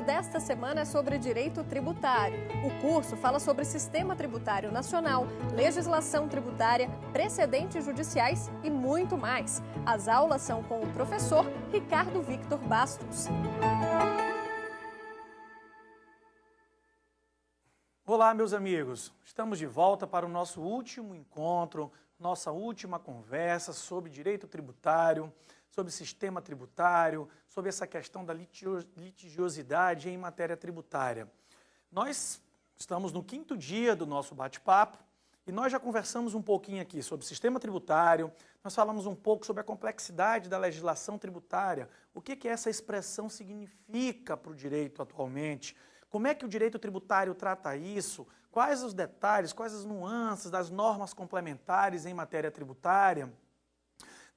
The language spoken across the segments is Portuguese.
desta semana é sobre direito tributário. O curso fala sobre sistema tributário nacional, legislação tributária, precedentes judiciais e muito mais. As aulas são com o professor Ricardo Victor Bastos. Olá, meus amigos. Estamos de volta para o nosso último encontro, nossa última conversa sobre direito tributário, sobre sistema tributário, sobre essa questão da litigiosidade em matéria tributária. Nós estamos no 5º dia do nosso bate-papo e nós já conversamos um pouquinho aqui sobre sistema tributário, nós falamos um pouco sobre a complexidade da legislação tributária, o que essa expressão significa para o direito atualmente, como é que o direito tributário trata isso, quais os detalhes, quais as nuances das normas complementares em matéria tributária.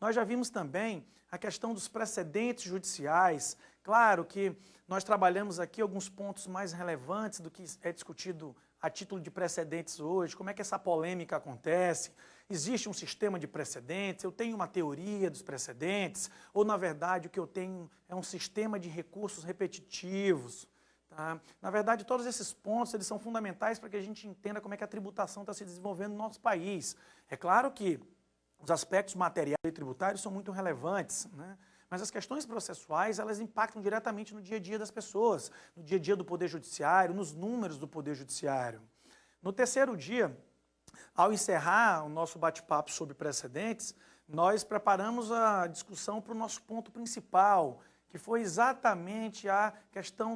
Nós já vimos também a questão dos precedentes judiciais. Claro que nós trabalhamos aqui alguns pontos mais relevantes do que é discutido a título de precedentes hoje, como é que essa polêmica acontece, existe um sistema de precedentes, eu tenho uma teoria dos precedentes, ou na verdade o que eu tenho é um sistema de recursos repetitivos. Tá? Na verdade, todos esses pontos eles são fundamentais para que a gente entenda como é que a tributação está se desenvolvendo no nosso país. É claro que os aspectos materiais e tributários são muito relevantes, né? Mas as questões processuais, elas impactam diretamente no dia a dia das pessoas, no dia a dia do Poder Judiciário, nos números do Poder Judiciário. No 3º dia, ao encerrar o nosso bate-papo sobre precedentes, nós preparamos a discussão para o nosso ponto principal, que foi exatamente a questão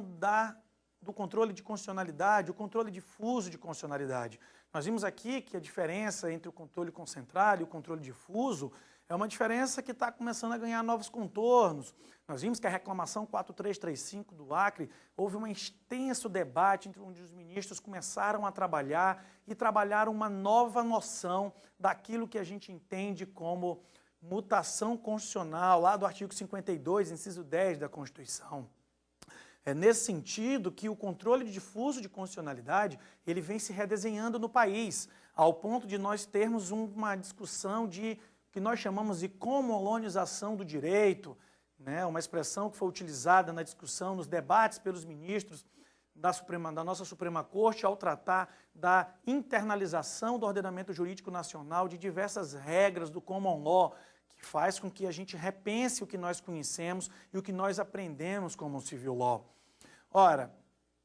do controle de constitucionalidade, o controle difuso de constitucionalidade. Nós vimos aqui que a diferença entre o controle concentrado e o controle difuso é uma diferença que está começando a ganhar novos contornos. Nós vimos que a reclamação 4335 do Acre, houve um extenso debate entre onde os ministros começaram a trabalhar e trabalharam uma nova noção daquilo que a gente entende como mutação constitucional, lá do artigo 52, inciso 10 da Constituição. É nesse sentido que o controle difuso de constitucionalidade ele vem se redesenhando no país, ao ponto de nós termos uma discussão de que nós chamamos de comolonização do direito, né? Uma expressão que foi utilizada na discussão, nos debates pelos ministros da nossa Suprema Corte ao tratar da internalização do ordenamento jurídico nacional de diversas regras do common law, que faz com que a gente repense o que nós conhecemos e o que nós aprendemos como civil law. Ora,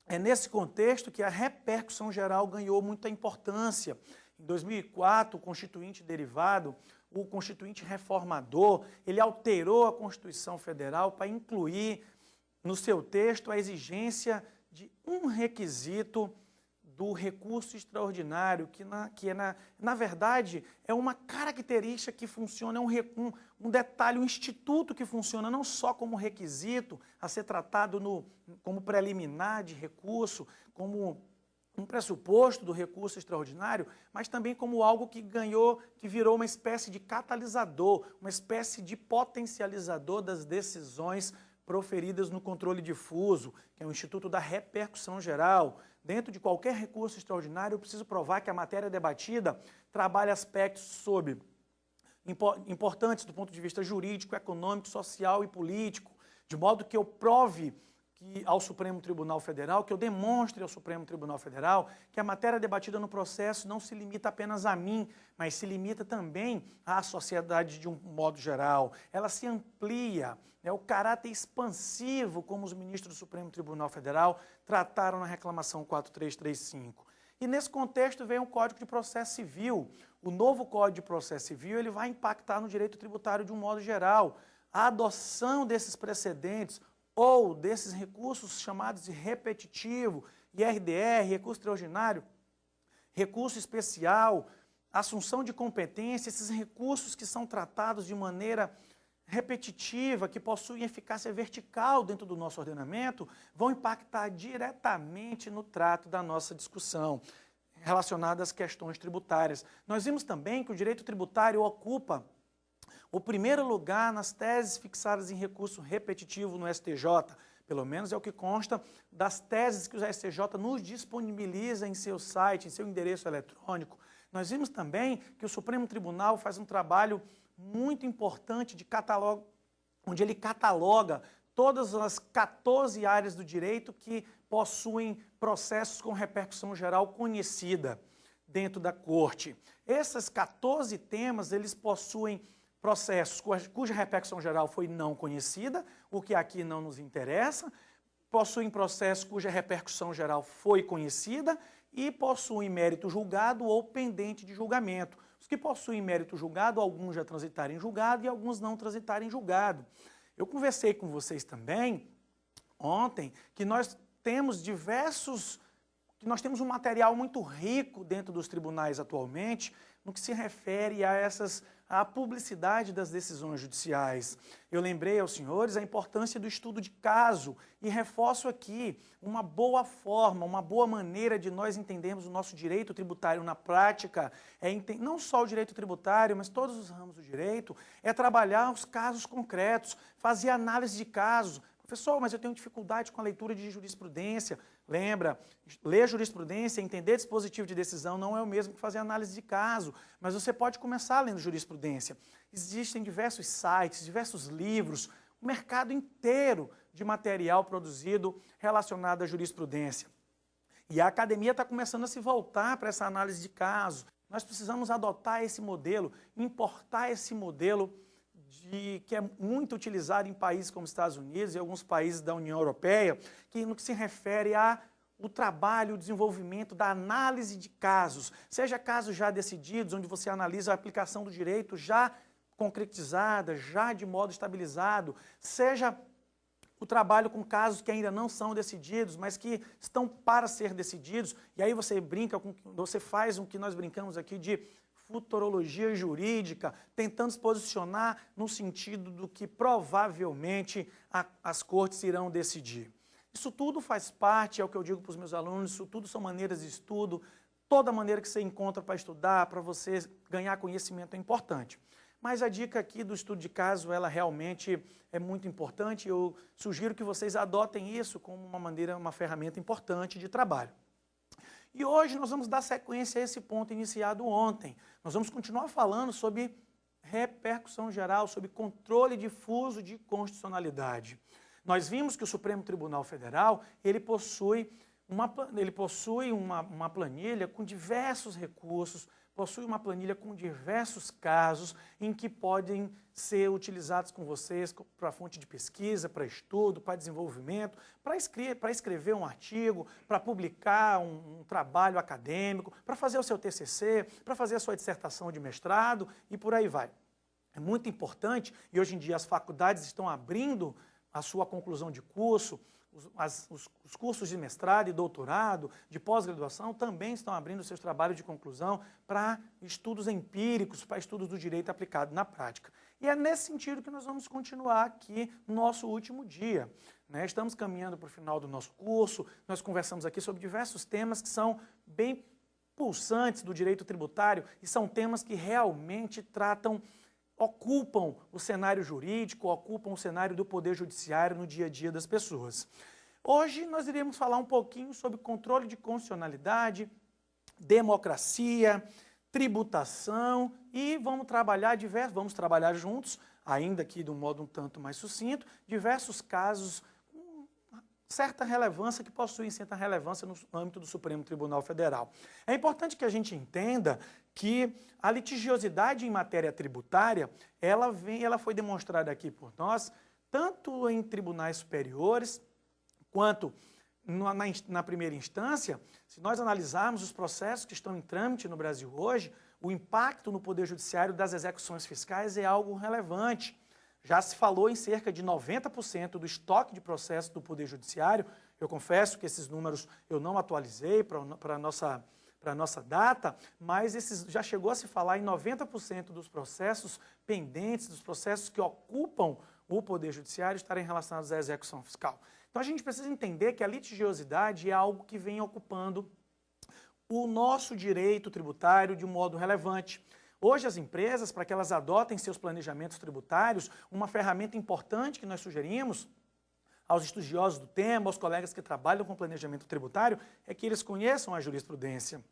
é nesse contexto que a repercussão geral ganhou muita importância. Em 2004, o Constituinte derivado, o Constituinte reformador, ele alterou a Constituição Federal para incluir no seu texto a exigência de um requisito do recurso extraordinário, que na verdade é uma característica que funciona, é um detalhe, um instituto que funciona não só como requisito a ser tratado como preliminar de recurso, como um pressuposto do recurso extraordinário, mas também como algo que virou uma espécie de catalisador, uma espécie de potencializador das decisões proferidas no controle difuso, que é o Instituto da Repercussão Geral. Dentro de qualquer recurso extraordinário, eu preciso provar que a matéria debatida trabalha aspectos importantes do ponto de vista jurídico, econômico, social e político, de modo que eu prove ao Supremo Tribunal Federal, que eu demonstre ao Supremo Tribunal Federal que a matéria debatida no processo não se limita apenas a mim, mas se limita também à sociedade de um modo geral. Ela se amplia, né, o caráter expansivo como os ministros do Supremo Tribunal Federal trataram na reclamação 4335. E nesse contexto vem o Código de Processo Civil. O novo Código de Processo Civil ele vai impactar no direito tributário de um modo geral. A adoção desses precedentes ou desses recursos chamados de repetitivo, IRDR, recurso extraordinário, recurso especial, assunção de competência, esses recursos que são tratados de maneira repetitiva, que possuem eficácia vertical dentro do nosso ordenamento, vão impactar diretamente no trato da nossa discussão relacionada às questões tributárias. Nós vimos também que o direito tributário ocupa o primeiro lugar nas teses fixadas em recurso repetitivo no STJ, pelo menos é o que consta das teses que o STJ nos disponibiliza em seu site, em seu endereço eletrônico. Nós vimos também que o Supremo Tribunal faz um trabalho muito importante de onde ele cataloga todas as 14 áreas do direito que possuem processos com repercussão geral conhecida dentro da Corte. Esses 14 temas, eles possuem processos cuja repercussão geral foi não conhecida, o que aqui não nos interessa, possuem processos cuja repercussão geral foi conhecida e possuem mérito julgado ou pendente de julgamento. Os que possuem mérito julgado, alguns já transitaram em julgado e alguns não transitaram em julgado. Eu conversei com vocês também ontem que nós temos um material muito rico dentro dos tribunais atualmente no que se refere à publicidade das decisões judiciais. Eu lembrei aos senhores a importância do estudo de caso e reforço aqui uma boa forma, uma boa maneira de nós entendermos o nosso direito tributário na prática, não só o direito tributário, mas todos os ramos do direito, é trabalhar os casos concretos, fazer análise de casos. Professor, mas eu tenho dificuldade com a leitura de jurisprudência. Lembra, ler jurisprudência, entender dispositivo de decisão não é o mesmo que fazer análise de caso, mas você pode começar lendo jurisprudência. Existem diversos sites, diversos livros, o mercado inteiro de material produzido relacionado à jurisprudência. E a academia está começando a se voltar para essa análise de caso. Nós precisamos adotar esse modelo, importar esse modelo que é muito utilizado em países como Estados Unidos e alguns países da União Europeia, que no que se refere ao trabalho, o desenvolvimento da análise de casos, seja casos já decididos, onde você analisa a aplicação do direito já concretizada, já de modo estabilizado, seja o trabalho com casos que ainda não são decididos, mas que estão para ser decididos, e aí você faz o que nós brincamos aqui de futurologia jurídica, tentando se posicionar no sentido do que provavelmente as cortes irão decidir. Isso tudo faz parte, é o que eu digo para os meus alunos, isso tudo são maneiras de estudo, toda maneira que você encontra para estudar, para você ganhar conhecimento é importante. Mas a dica aqui do estudo de caso, ela realmente é muito importante, eu sugiro que vocês adotem isso como uma ferramenta importante de trabalho. E hoje nós vamos dar sequência a esse ponto iniciado ontem. Nós vamos continuar falando sobre repercussão geral, sobre controle difuso de constitucionalidade. Nós vimos que o Supremo Tribunal Federal, ele possui uma planilha com diversos recursos, possui uma planilha com diversos casos em que podem ser utilizados com vocês para fonte de pesquisa, para estudo, para desenvolvimento, para escrever um artigo, para publicar um trabalho acadêmico, para fazer o seu TCC, para fazer a sua dissertação de mestrado e por aí vai. É muito importante e hoje em dia as faculdades estão abrindo a sua conclusão de curso, os cursos de mestrado e doutorado, de pós-graduação, também estão abrindo seus trabalhos de conclusão para estudos empíricos, para estudos do direito aplicado na prática. E é nesse sentido que nós vamos continuar aqui no nosso último dia. Estamos caminhando para o final do nosso curso, nós conversamos aqui sobre diversos temas que são bem pulsantes do direito tributário e são temas que realmente ocupam o cenário jurídico, ocupam o cenário do poder judiciário no dia a dia das pessoas. Hoje nós iremos falar um pouquinho sobre controle de constitucionalidade, democracia, tributação e vamos trabalhar juntos, ainda aqui de um modo um tanto mais sucinto, diversos casos com certa relevância, que possuem certa relevância no âmbito do Supremo Tribunal Federal. É importante que a gente entenda que a litigiosidade em matéria tributária, ela foi demonstrada aqui por nós, tanto em tribunais superiores, quanto na primeira instância. Se nós analisarmos os processos que estão em trâmite no Brasil hoje, o impacto no Poder Judiciário das execuções fiscais é algo relevante. Já se falou em cerca de 90% do estoque de processos do Poder Judiciário. Eu confesso que esses números eu não atualizei para a nossa data, mas já chegou a se falar em 90% dos processos pendentes, dos processos que ocupam o Poder Judiciário estarem relacionados à execução fiscal. Então a gente precisa entender que a litigiosidade é algo que vem ocupando o nosso direito tributário de um modo relevante. Hoje as empresas, para que elas adotem seus planejamentos tributários, uma ferramenta importante que nós sugerimos aos estudiosos do tema, aos colegas que trabalham com planejamento tributário, é que eles conheçam a jurisprudência.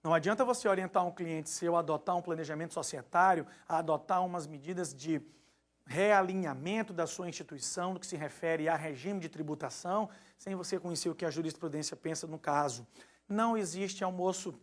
Não adianta você orientar um cliente seu a adotar um planejamento societário, a adotar umas medidas de realinhamento da sua instituição, no que se refere a regime de tributação, sem você conhecer o que a jurisprudência pensa no caso. Não existe almoço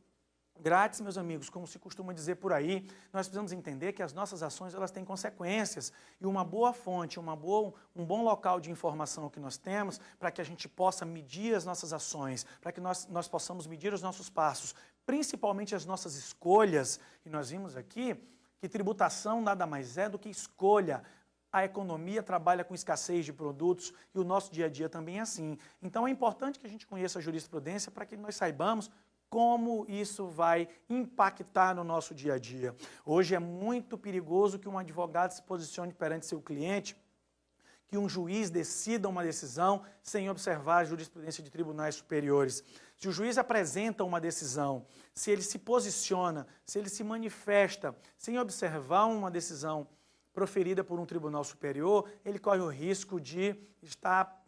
grátis, meus amigos, como se costuma dizer por aí. Nós precisamos entender que as nossas ações elas têm consequências e uma boa fonte, um bom local de informação que nós temos para que a gente possa medir as nossas ações, para que nós possamos medir os nossos passos, principalmente as nossas escolhas. E nós vimos aqui que tributação nada mais é do que escolha. A economia trabalha com escassez de produtos e o nosso dia a dia também é assim. Então é importante que a gente conheça a jurisprudência para que nós saibamos como isso vai impactar no nosso dia a dia. Hoje é muito perigoso que um advogado se posicione perante seu cliente, que um juiz decida uma decisão sem observar a jurisprudência de tribunais superiores. Se o juiz apresenta uma decisão, se ele se posiciona, se ele se manifesta sem observar uma decisão proferida por um tribunal superior, ele corre o risco de estar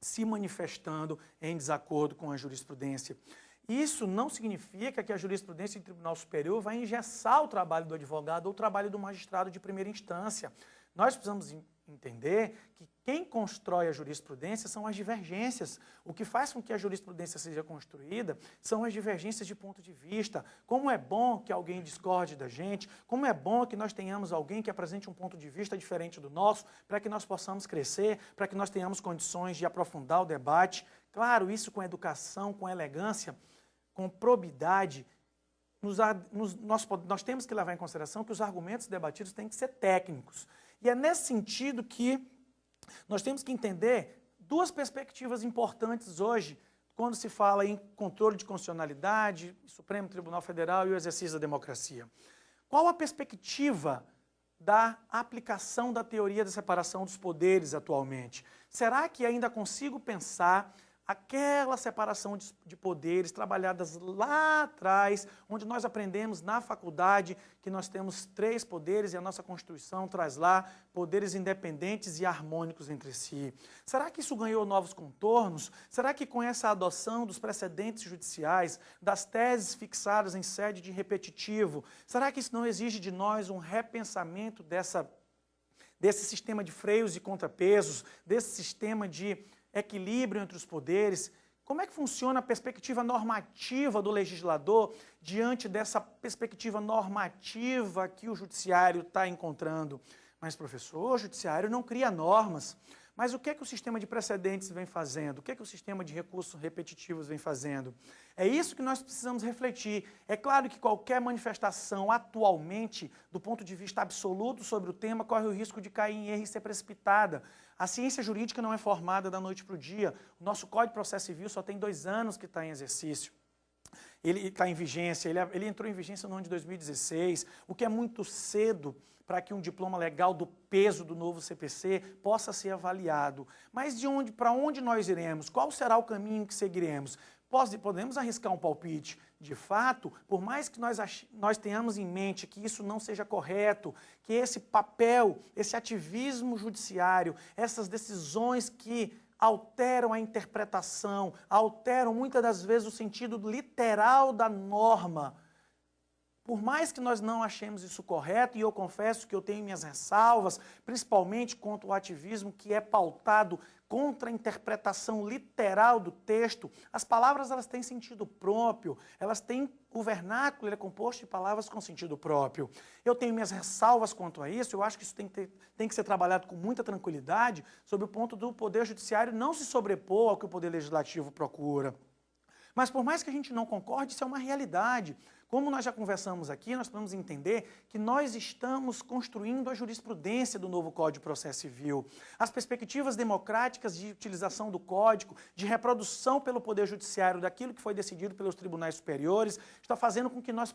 se manifestando em desacordo com a jurisprudência. Isso não significa que a jurisprudência de tribunal superior vai engessar o trabalho do advogado ou o trabalho do magistrado de primeira instância. Nós precisamos entender que quem constrói a jurisprudência são as divergências. O que faz com que a jurisprudência seja construída são as divergências de ponto de vista. Como é bom que alguém discorde da gente, como é bom que nós tenhamos alguém que apresente um ponto de vista diferente do nosso, para que nós possamos crescer, para que nós tenhamos condições de aprofundar o debate. Claro, isso com educação, com elegância, com probidade. Nós temos que levar em consideração que os argumentos debatidos têm que ser técnicos. E é nesse sentido que nós temos que entender duas perspectivas importantes hoje, quando se fala em controle de constitucionalidade, Supremo Tribunal Federal e o exercício da democracia. Qual a perspectiva da aplicação da teoria da separação dos poderes atualmente? Será que ainda consigo pensar aquela separação de poderes trabalhadas lá atrás, onde nós aprendemos na faculdade que nós temos 3 poderes e a nossa Constituição traz lá poderes independentes e harmônicos entre si? Será que isso ganhou novos contornos? Será que com essa adoção dos precedentes judiciais, das teses fixadas em sede de repetitivo, será que isso não exige de nós um repensamento desse sistema de freios e contrapesos, desse sistema de equilíbrio entre os poderes? Como é que funciona a perspectiva normativa do legislador diante dessa perspectiva normativa que o judiciário está encontrando? Mas, professor, o judiciário não cria normas. Mas o que é que o sistema de precedentes vem fazendo? O que é que o sistema de recursos repetitivos vem fazendo? É isso que nós precisamos refletir. É claro que qualquer manifestação atualmente, do ponto de vista absoluto sobre o tema, corre o risco de cair em erro e ser precipitada. A ciência jurídica não é formada da noite para o dia. O nosso Código de Processo Civil só tem 2 anos que está em exercício. Ele está em vigência, ele entrou em vigência no ano de 2016, o que é muito cedo para que um diploma legal do peso do novo CPC possa ser avaliado. Mas para onde nós iremos? Qual será o caminho que seguiremos? Podemos arriscar um palpite. De fato, por mais que nós tenhamos em mente que isso não seja correto, que esse papel, esse ativismo judiciário, essas decisões que alteram a interpretação, alteram muitas das vezes o sentido literal da norma. Por mais que nós não achemos isso correto, e eu confesso que eu tenho minhas ressalvas, principalmente contra o ativismo que é pautado contra a interpretação literal do texto, as palavras elas têm sentido próprio, o vernáculo ele é composto de palavras com sentido próprio. Eu tenho minhas ressalvas quanto a isso, eu acho que isso tem que ser trabalhado com muita tranquilidade, sob o ponto do Poder Judiciário não se sobrepor ao que o Poder Legislativo procura. Mas por mais que a gente não concorde, isso é uma realidade. Como nós já conversamos aqui, nós podemos entender que nós estamos construindo a jurisprudência do novo Código de Processo Civil. As perspectivas democráticas de utilização do Código, de reprodução pelo Poder Judiciário daquilo que foi decidido pelos tribunais superiores, está fazendo com que nós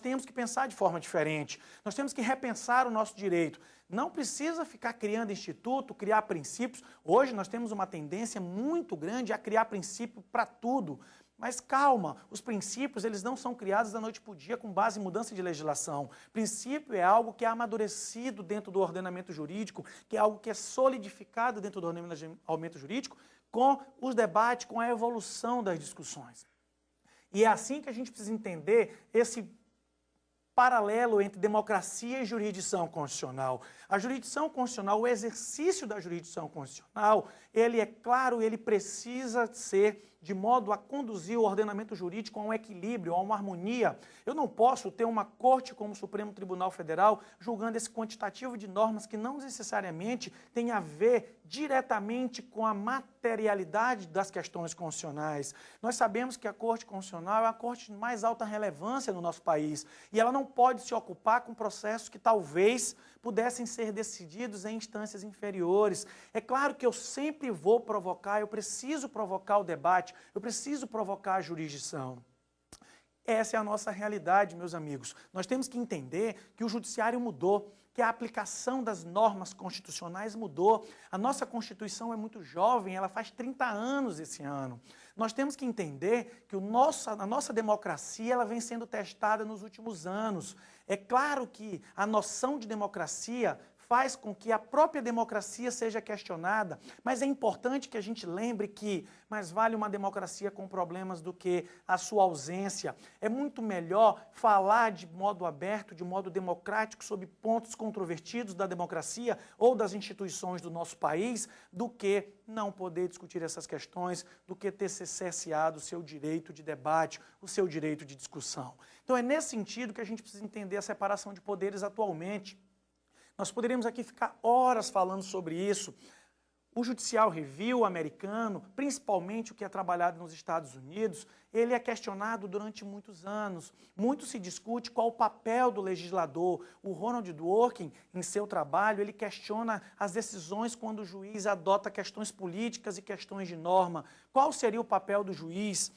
tenhamos que pensar de forma diferente. Nós temos que repensar o nosso direito. Não precisa ficar criando instituto, criar princípios. Hoje nós temos uma tendência muito grande a criar princípio para tudo. Mas calma, os princípios eles não são criados da noite para o dia com base em mudança de legislação. Princípio é algo que é amadurecido dentro do ordenamento jurídico, que é algo que é solidificado dentro do ordenamento jurídico com os debates, com a evolução das discussões. E é assim que a gente precisa entender esse paralelo entre democracia e jurisdição constitucional. A jurisdição constitucional, o exercício da jurisdição constitucional, ele é claro, ele precisa ser de modo a conduzir o ordenamento jurídico a um equilíbrio, a uma harmonia. Eu não posso ter uma corte como o Supremo Tribunal Federal julgando esse quantitativo de normas que não necessariamente tem a ver diretamente com a materialidade das questões constitucionais. Nós sabemos que a Corte Constitucional é a corte de mais alta relevância no nosso país e ela não pode se ocupar com processos que talvez pudessem ser decididos em instâncias inferiores. É claro que eu sempre vou provocar, eu preciso provocar o debate, eu preciso provocar a jurisdição. Essa é a nossa realidade, meus amigos. Nós temos que entender que o judiciário mudou, que a aplicação das normas constitucionais mudou. A nossa Constituição é muito jovem, ela faz 30 anos esse ano. Nós temos que entender que a nossa democracia ela vem sendo testada nos últimos anos. É claro que a noção de democracia faz com que a própria democracia seja questionada, mas é importante que a gente lembre que mais vale uma democracia com problemas do que a sua ausência. É muito melhor falar de modo aberto, de modo democrático, sobre pontos controvertidos da democracia ou das instituições do nosso país, do que não poder discutir essas questões, do que ter cerceado o seu direito de debate, o seu direito de discussão. Então é nesse sentido que a gente precisa entender a separação de poderes atualmente. Nós poderíamos aqui ficar horas falando sobre isso. O Judicial Review americano, principalmente o que é trabalhado nos Estados Unidos, ele é questionado durante muitos anos. Muito se discute qual o papel do legislador. O Ronald Dworkin, em seu trabalho, ele questiona as decisões quando o juiz adota questões políticas e questões de norma. Qual seria o papel do juiz?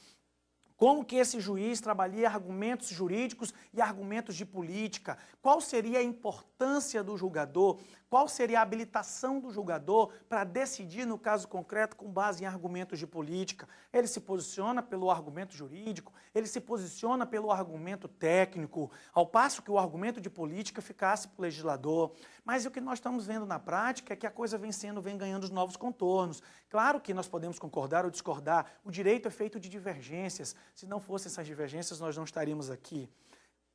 Como que esse juiz trabalha argumentos jurídicos e argumentos de política? Qual seria a importância do julgador? Qual seria a habilitação do julgador para decidir, no caso concreto, com base em argumentos de política? Ele se posiciona pelo argumento jurídico, ele se posiciona pelo argumento técnico, ao passo que o argumento de política ficasse para o legislador. Mas o que nós estamos vendo na prática é que a coisa vem ganhando os novos contornos. Claro que nós podemos concordar ou discordar, o direito é feito de divergências. Se não fossem essas divergências, nós não estaríamos aqui.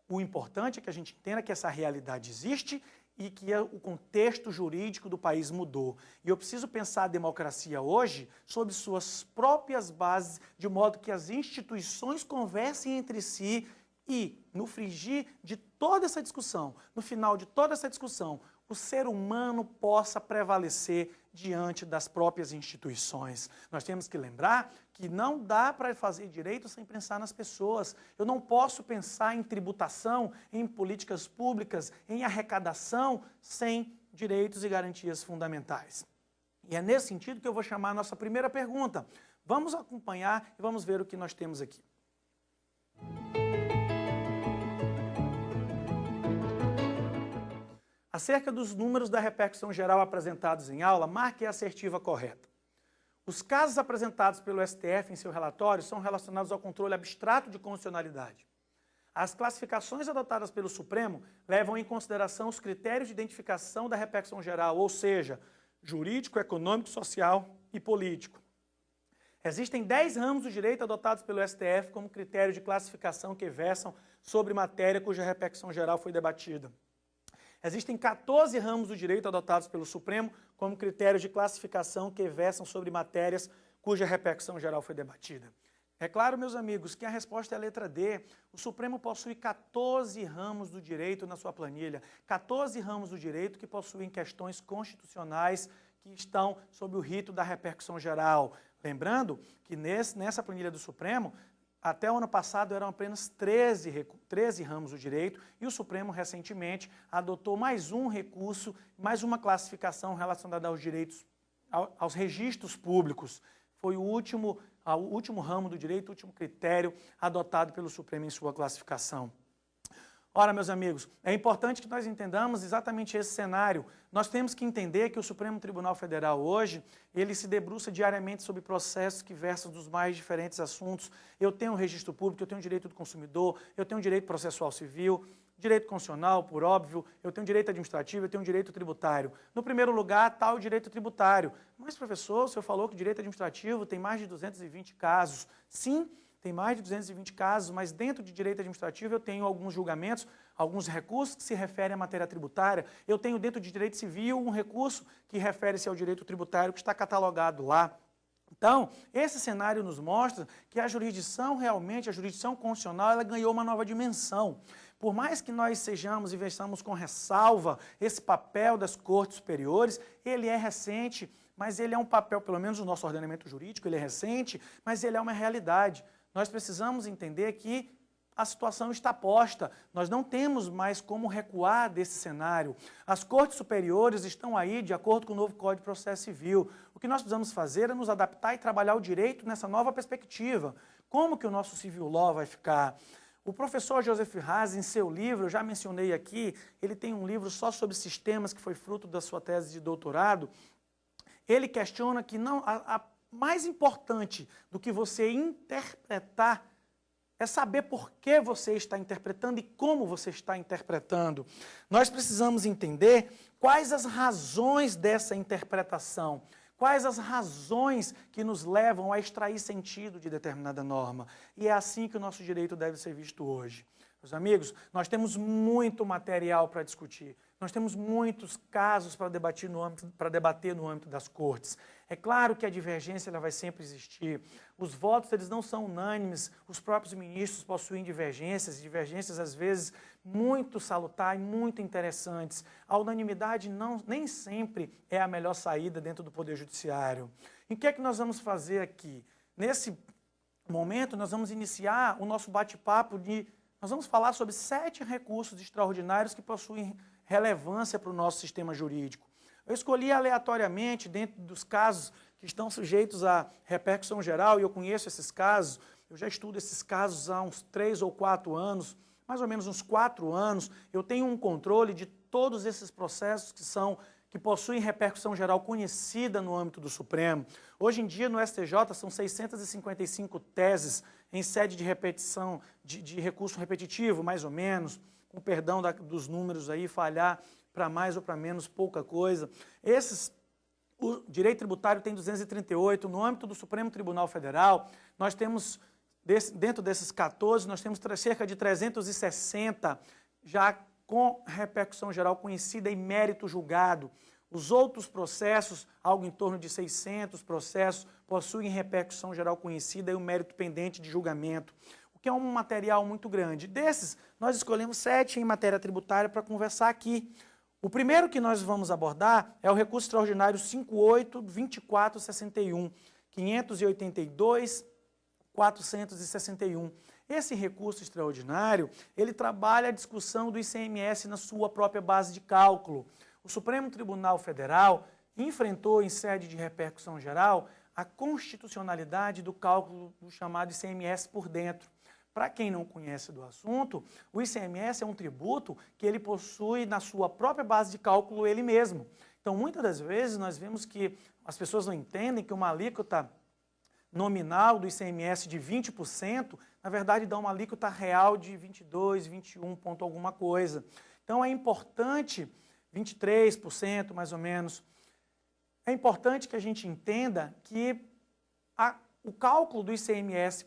O importante é que a gente entenda que essa realidade existe e que o contexto jurídico do país mudou. E eu preciso pensar a democracia hoje sob suas próprias bases, de modo que as instituições conversem entre si e, no frigir de toda essa discussão, no final de toda essa discussão, o ser humano possa prevalecer diante das próprias instituições. Nós temos que lembrar que não dá para fazer direito sem pensar nas pessoas. Eu não posso pensar em tributação, em políticas públicas, em arrecadação, sem direitos e garantias fundamentais. E é nesse sentido que eu vou chamar a nossa primeira pergunta. Vamos acompanhar e vamos ver o que nós temos aqui. Acerca dos números da repercussão geral apresentados em aula, marque a assertiva correta. Os casos apresentados pelo STF em seu relatório são relacionados ao controle abstrato de constitucionalidade. As classificações adotadas pelo Supremo levam em consideração os critérios de identificação da repercussão geral, ou seja, jurídico, econômico, social e político. Existem 10 ramos do direito adotados pelo STF como critério de classificação que versam sobre matéria cuja repercussão geral foi debatida. Existem 14 ramos do direito adotados pelo Supremo como critérios de classificação que versam sobre matérias cuja repercussão geral foi debatida. É claro, meus amigos, que a resposta é a letra D. O Supremo possui 14 ramos do direito na sua planilha. 14 ramos do direito que possuem questões constitucionais que estão sob o rito da repercussão geral. Lembrando que nessa planilha do Supremo, até o ano passado eram apenas 13 ramos do direito e o Supremo recentemente adotou mais um recurso, mais uma classificação relacionada aos direitos, aos registros públicos. Foi o último ramo do direito, o último critério adotado pelo Supremo em sua classificação. Ora, meus amigos, é importante que nós entendamos exatamente esse cenário. Nós temos que entender que o Supremo Tribunal Federal hoje, ele se debruça diariamente sobre processos que versam dos mais diferentes assuntos. Eu tenho um registro público, eu tenho direito do consumidor, eu tenho direito processual civil, direito constitucional, por óbvio, eu tenho direito administrativo, eu tenho direito tributário. No primeiro lugar está o direito tributário. Mas, professor, o senhor falou que o direito administrativo tem mais de 220 casos. Sim, tem mais de 220 casos, mas dentro de direito administrativo eu tenho alguns julgamentos, alguns recursos que se referem à matéria tributária. Eu tenho dentro de direito civil um recurso que refere-se ao direito tributário que está catalogado lá. Então, esse cenário nos mostra que a jurisdição realmente, a jurisdição constitucional, ela ganhou uma nova dimensão. Por mais que nós sejamos e vejamos com ressalva esse papel das cortes superiores, ele é recente, mas ele é um papel, pelo menos no nosso ordenamento jurídico, ele é recente, mas ele é uma realidade. Nós precisamos entender que a situação está posta, nós não temos mais como recuar desse cenário. As cortes superiores estão aí de acordo com o novo Código de Processo Civil. O que nós precisamos fazer é nos adaptar e trabalhar o direito nessa nova perspectiva. Como que o nosso civil law vai ficar? O professor Joseph Haas, em seu livro, eu já mencionei aqui, ele tem um livro só sobre sistemas que foi fruto da sua tese de doutorado. Ele questiona que não, a mais importante do que você interpretar é saber por que você está interpretando e como você está interpretando. Nós precisamos entender quais as razões dessa interpretação, quais as razões que nos levam a extrair sentido de determinada norma. E é assim que o nosso direito deve ser visto hoje. Meus amigos, nós temos muito material para discutir, nós temos muitos casos para debater no âmbito das cortes. É claro que a divergência ela vai sempre existir. Os votos eles não são unânimes, os próprios ministros possuem divergências às vezes muito salutares, muito interessantes. A unanimidade nem sempre é a melhor saída dentro do Poder Judiciário. E o que é que nós vamos fazer aqui? Nesse momento, nós vamos iniciar o nosso bate-papo nós vamos falar sobre 7 recursos extraordinários que possuem relevância para o nosso sistema jurídico. Eu escolhi aleatoriamente, dentro dos casos que estão sujeitos à repercussão geral, e eu conheço esses casos, eu já estudo esses casos há uns 3 ou 4 anos, mais ou menos uns 4 anos, eu tenho um controle de todos esses processos que possuem repercussão geral conhecida no âmbito do Supremo. Hoje em dia, no STJ, são 655 teses em sede de repetição, de recurso repetitivo, mais ou menos, com perdão dos números aí, falhar para mais ou para menos, pouca coisa. O direito tributário tem 238, no âmbito do Supremo Tribunal Federal, nós temos, dentro desses 14, nós temos cerca de 360 já com repercussão geral conhecida e mérito julgado. Os outros processos, algo em torno de 600 processos, possuem repercussão geral conhecida e o mérito pendente de julgamento, o que é um material muito grande. Desses, nós escolhemos 7 em matéria tributária para conversar aqui. O primeiro que nós vamos abordar é o recurso extraordinário 58.2461, 582.461. Esse recurso extraordinário, ele trabalha a discussão do ICMS na sua própria base de cálculo. O Supremo Tribunal Federal enfrentou, em sede de repercussão geral, a constitucionalidade do cálculo do chamado ICMS por dentro. Para quem não conhece do assunto, o ICMS é um tributo que ele possui na sua própria base de cálculo ele mesmo. Então, muitas das vezes, nós vemos que as pessoas não entendem que uma alíquota nominal do ICMS de 20%, na verdade, dá uma alíquota real de 22, 21 ponto alguma coisa. Então, é importante, 23% mais ou menos, é importante que a gente entenda que o cálculo do ICMS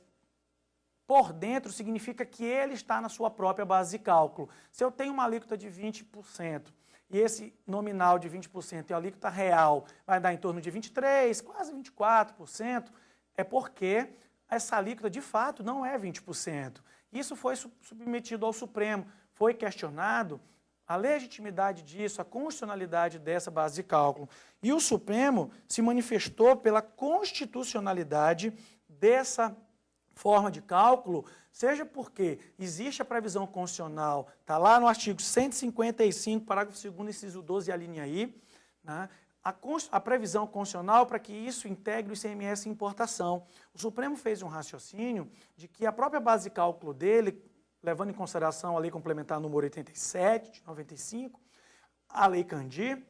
por dentro significa que ele está na sua própria base de cálculo. Se eu tenho uma alíquota de 20% e esse nominal de 20% e a alíquota real vai dar em torno de 23%, quase 24%, é porque essa alíquota de fato não é 20%. Isso foi submetido ao Supremo, foi questionado a legitimidade disso, a constitucionalidade dessa base de cálculo. E o Supremo se manifestou pela constitucionalidade dessa forma de cálculo, seja porque existe a previsão constitucional, está lá no artigo 155, parágrafo 2º, inciso 12, a linha I, né, a previsão constitucional para que isso integre o ICMS em importação. O Supremo fez um raciocínio de que a própria base de cálculo dele, levando em consideração a Lei Complementar número 87, de 95, a Lei Candir,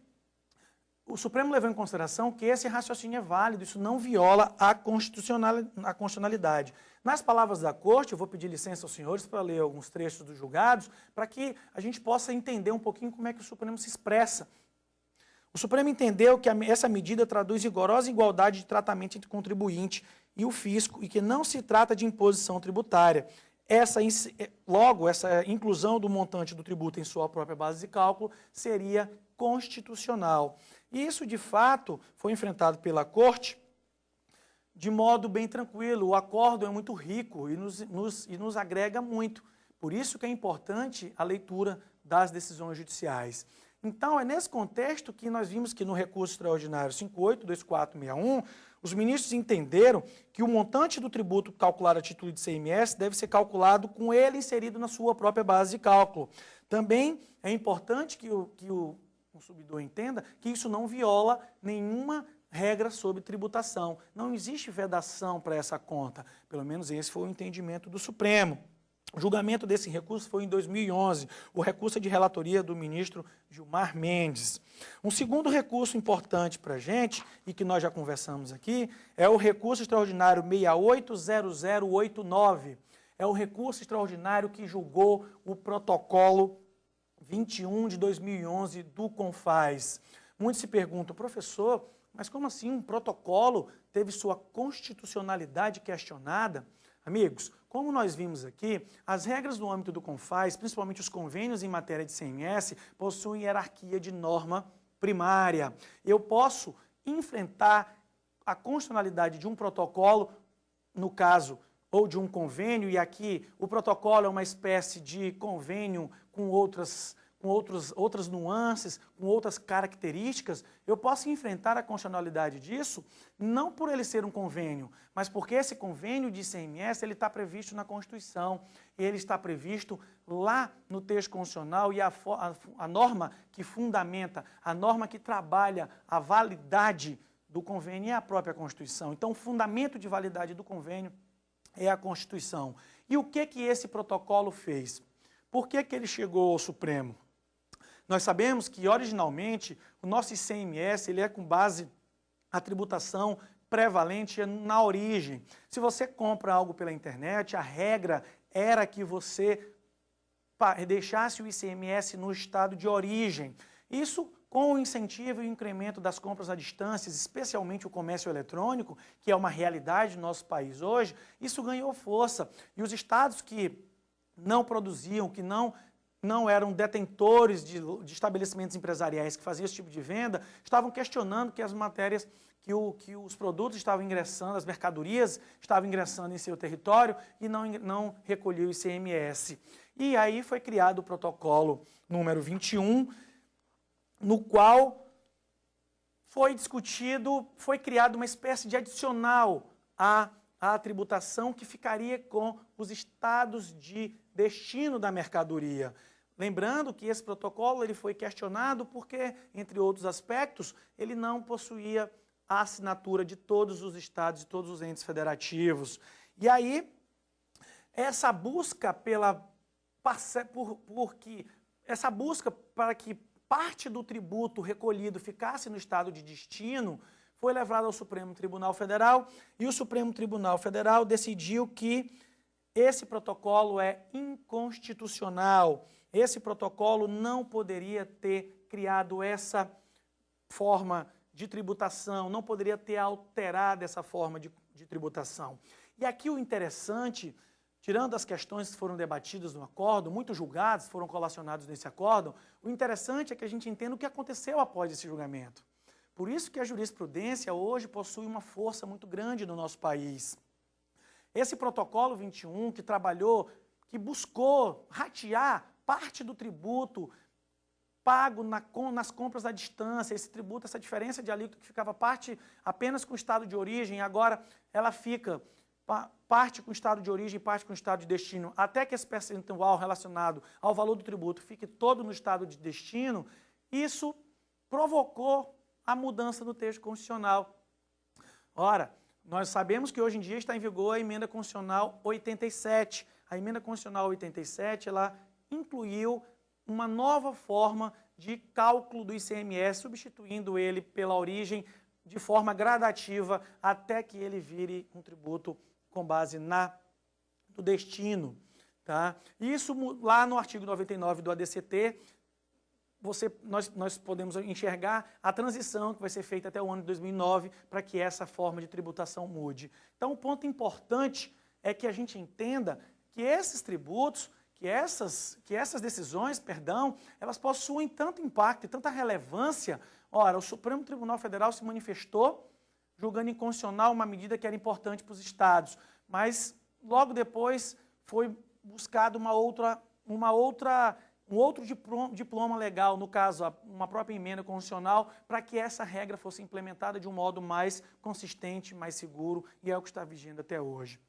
o Supremo levou em consideração que esse raciocínio é válido, isso não viola a constitucionalidade. Nas palavras da Corte, eu vou pedir licença aos senhores para ler alguns trechos dos julgados, para que a gente possa entender um pouquinho como é que o Supremo se expressa. O Supremo entendeu que essa medida traduz rigorosa igualdade de tratamento entre o contribuinte e o fisco e que não se trata de imposição tributária. Logo, essa inclusão do montante do tributo em sua própria base de cálculo seria constitucional. E isso, de fato, foi enfrentado pela Corte de modo bem tranquilo. O acordo é muito rico e nos agrega muito. Por isso que é importante a leitura das decisões judiciais. Então, é nesse contexto que nós vimos que no recurso extraordinário 582461, os ministros entenderam que o montante do tributo calculado a título de CMS deve ser calculado com ele inserido na sua própria base de cálculo. Também é importante que o consumidor entenda que isso não viola nenhuma regra sobre tributação. Não existe vedação para essa conta. Pelo menos esse foi o entendimento do Supremo. O julgamento desse recurso foi em 2011. O recurso é de relatoria do ministro Gilmar Mendes. Um segundo recurso importante para a gente, e que nós já conversamos aqui, é o recurso extraordinário 680089. É o recurso extraordinário que julgou o protocolo 21 de 2011 do CONFAS. Muitos se perguntam, professor, mas como assim um protocolo teve sua constitucionalidade questionada? Amigos, como nós vimos aqui, as regras no âmbito do CONFAS, principalmente os convênios em matéria de CMS, possuem hierarquia de norma primária. Eu posso enfrentar a constitucionalidade de um protocolo, no caso, ou de um convênio, e aqui o protocolo é uma espécie de convênio com outras nuances, com outras características, eu posso enfrentar a constitucionalidade disso, não por ele ser um convênio, mas porque esse convênio de ICMS ele está previsto na Constituição, ele está previsto lá no texto constitucional e a norma que fundamenta, a norma que trabalha a validade do convênio é a própria Constituição. Então, o fundamento de validade do convênio é a Constituição. E o que esse protocolo fez? Por que ele chegou ao Supremo? Nós sabemos que, originalmente, o nosso ICMS ele é com base a tributação prevalente na origem. Se você compra algo pela internet, a regra era que você deixasse o ICMS no estado de origem. Isso com o incentivo e o incremento das compras à distância, especialmente o comércio eletrônico, que é uma realidade no nosso país hoje, isso ganhou força. E os estados que não produziam, que não eram detentores de estabelecimentos empresariais que faziam esse tipo de venda, estavam questionando que as matérias, que os produtos estavam ingressando, as mercadorias estavam ingressando em seu território e não recolhiam o ICMS. E aí foi criado o protocolo número 21, no qual foi criado uma espécie de adicional à tributação que ficaria com os estados de destino da mercadoria. Lembrando que esse protocolo ele foi questionado porque, entre outros aspectos, ele não possuía a assinatura de todos os estados e todos os entes federativos. E aí, essa busca para que parte do tributo recolhido ficasse no estado de destino foi levada ao Supremo Tribunal Federal e o Supremo Tribunal Federal decidiu que esse protocolo é inconstitucional. Esse protocolo não poderia ter criado essa forma de tributação, não poderia ter alterado essa forma de tributação. E aqui o interessante, tirando as questões que foram debatidas no acordo, muitos julgados foram colacionados nesse acordo, o interessante é que a gente entenda o que aconteceu após esse julgamento. Por isso que a jurisprudência hoje possui uma força muito grande no nosso país. Esse protocolo 21 que buscou ratear parte do tributo pago nas compras à distância, esse tributo, essa diferença de alíquota que ficava parte apenas com o estado de origem, agora ela fica parte com o estado de origem e parte com o estado de destino, até que esse percentual relacionado ao valor do tributo fique todo no estado de destino, isso provocou a mudança do texto constitucional. Ora, nós sabemos que hoje em dia está em vigor a Emenda Constitucional 87. A Emenda Constitucional 87, ela incluiu uma nova forma de cálculo do ICMS, substituindo ele pela origem de forma gradativa até que ele vire um tributo com base no destino. Tá? Isso lá no artigo 99 do ADCT nós podemos enxergar a transição que vai ser feita até o ano de 2009 para que essa forma de tributação mude. Então, o ponto importante é que a gente entenda que esses tributos, que essas decisões, elas possuem tanto impacto e tanta relevância. Ora, o Supremo Tribunal Federal se manifestou julgando inconstitucional uma medida que era importante para os estados, mas logo depois foi buscado um outro diploma legal, no caso, uma própria emenda constitucional, para que essa regra fosse implementada de um modo mais consistente, mais seguro, e é o que está vigente até hoje.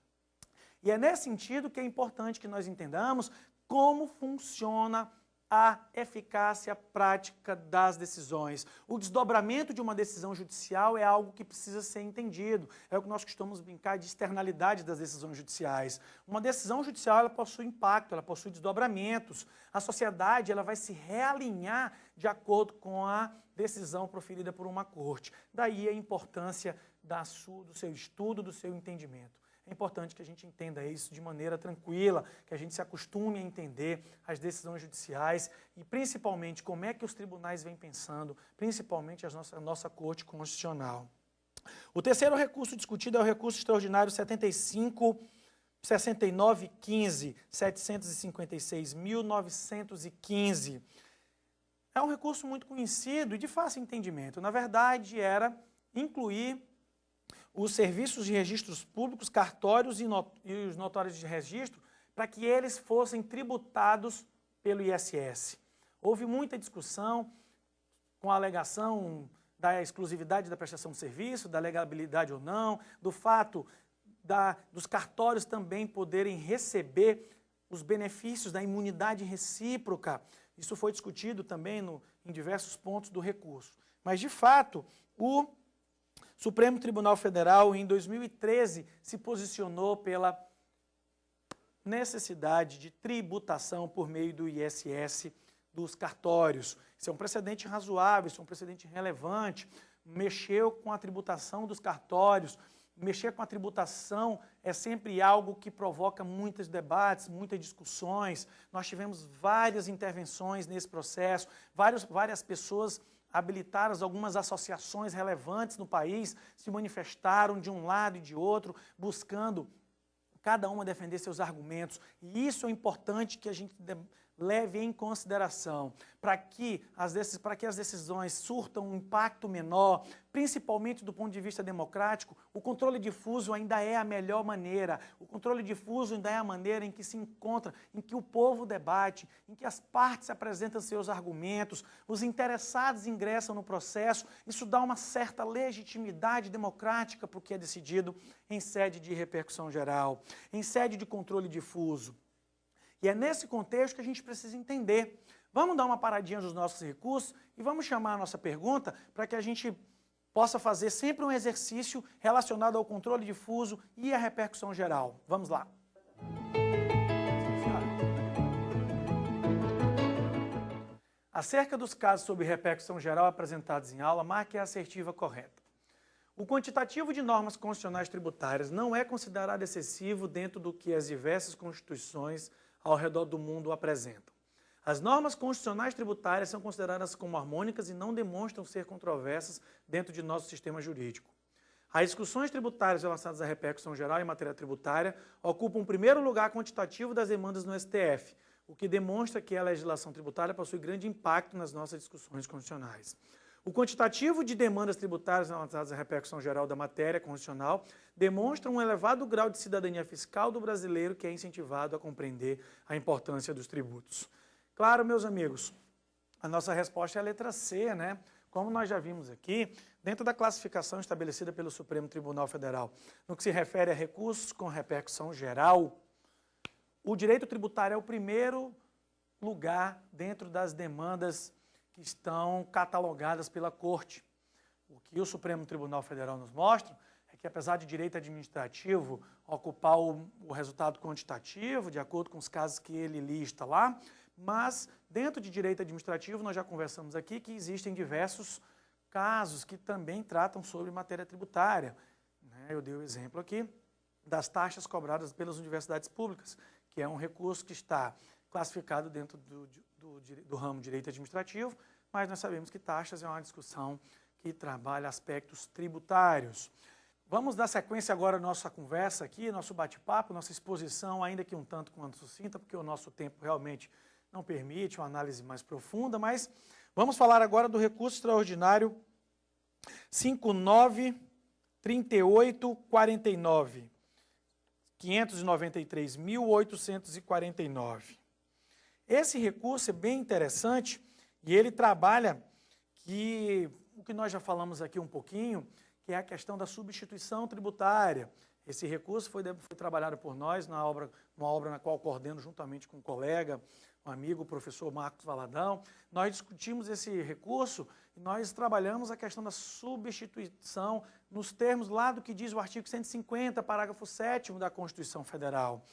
E é nesse sentido que é importante que nós entendamos como funciona a eficácia prática das decisões. O desdobramento de uma decisão judicial é algo que precisa ser entendido. É o que nós costumamos brincar de externalidade das decisões judiciais. Uma decisão judicial, ela possui impacto, ela possui desdobramentos. A sociedade, ela vai se realinhar de acordo com a decisão proferida por uma corte. Daí a importância do seu estudo, do seu entendimento. É importante que a gente entenda isso de maneira tranquila, que a gente se acostume a entender as decisões judiciais e, principalmente, como é que os tribunais vêm pensando, principalmente a nossa Corte Constitucional. O terceiro recurso discutido é o recurso extraordinário 75.6915, 756.915. É um recurso muito conhecido e de fácil entendimento. Na verdade, era incluir os serviços de registros públicos, cartórios e os notórios de registro, para que eles fossem tributados pelo ISS. Houve muita discussão com a alegação da exclusividade da prestação de serviço, da legalidade ou não, do fato dos cartórios também poderem receber os benefícios da imunidade recíproca. Isso foi discutido também em diversos pontos do recurso. Mas, de fato, o Supremo Tribunal Federal, em 2013, se posicionou pela necessidade de tributação por meio do ISS dos cartórios. Isso é um precedente razoável, isso é um precedente relevante. Mexeu com a tributação dos cartórios. Mexer com a tributação é sempre algo que provoca muitos debates, muitas discussões. Nós tivemos várias intervenções nesse processo, várias pessoas habilitadas, algumas associações relevantes no país se manifestaram de um lado e de outro, buscando cada uma defender seus argumentos. E isso é importante que a gente leve em consideração, para que as decisões surtam um impacto menor, principalmente do ponto de vista democrático. O controle difuso ainda é a melhor maneira. O controle difuso ainda é a maneira em que se encontra, em que o povo debate, em que as partes apresentam seus argumentos, os interessados ingressam no processo. Isso dá uma certa legitimidade democrática para o que é decidido em sede de repercussão geral, em sede de controle difuso. E é nesse contexto que a gente precisa entender. Vamos dar uma paradinha nos nossos recursos e vamos chamar a nossa pergunta para que a gente possa fazer sempre um exercício relacionado ao controle difuso e à repercussão geral. Vamos lá. Acerca dos casos sob repercussão geral apresentados em aula, marque a assertiva correta. O quantitativo de normas constitucionais tributárias não é considerado excessivo dentro do que as diversas constituições ao redor do mundo apresentam. As normas constitucionais tributárias são consideradas como harmônicas e não demonstram ser controversas dentro de nosso sistema jurídico. As discussões tributárias relacionadas à repercussão geral em matéria tributária ocupam o primeiro lugar quantitativo das demandas no STF, o que demonstra que a legislação tributária possui grande impacto nas nossas discussões constitucionais. O quantitativo de demandas tributárias relacionadas à repercussão geral da matéria constitucional demonstra um elevado grau de cidadania fiscal do brasileiro que é incentivado a compreender a importância dos tributos. Claro, meus amigos, a nossa resposta é a letra C, né? Como nós já vimos aqui, dentro da classificação estabelecida pelo Supremo Tribunal Federal, no que se refere a recursos com repercussão geral, o direito tributário é o primeiro lugar dentro das demandas que estão catalogadas pela Corte. O que o Supremo Tribunal Federal nos mostra é que, apesar de direito administrativo ocupar o resultado quantitativo, de acordo com os casos que ele lista lá, mas dentro de direito administrativo, nós já conversamos aqui que existem diversos casos que também tratam sobre matéria tributária. Eu dei o exemplo aqui das taxas cobradas pelas universidades públicas, que é um recurso que está classificado dentro do ramo direito administrativo, mas nós sabemos que taxas é uma discussão que trabalha aspectos tributários. Vamos dar sequência agora à nossa conversa aqui, nosso bate-papo, nossa exposição, ainda que um tanto quanto sucinta, porque o nosso tempo realmente não permite uma análise mais profunda, mas vamos falar agora do recurso extraordinário 593849, 593.849. Esse recurso é bem interessante e ele trabalha o que nós já falamos aqui um pouquinho, que é a questão da substituição tributária. Esse recurso foi trabalhado por nós numa obra na qual coordeno juntamente com um colega, um amigo, o professor Marcos Valadão. Nós discutimos esse recurso e nós trabalhamos a questão da substituição nos termos lá do que diz o artigo 150, parágrafo 7º da Constituição Federal.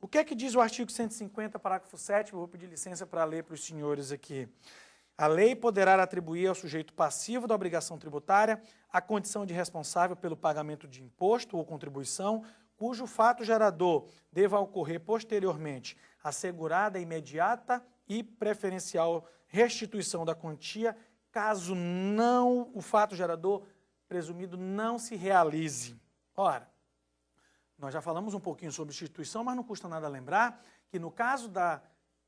O que é que diz o artigo 150, parágrafo 7º? Vou pedir licença para ler para os senhores aqui. A lei poderá atribuir ao sujeito passivo da obrigação tributária a condição de responsável pelo pagamento de imposto ou contribuição, cujo fato gerador deva ocorrer posteriormente, assegurada a imediata e preferencial restituição da quantia, caso o fato gerador presumido não se realize. Ora, nós já falamos um pouquinho sobre substituição, mas não custa nada lembrar que no caso da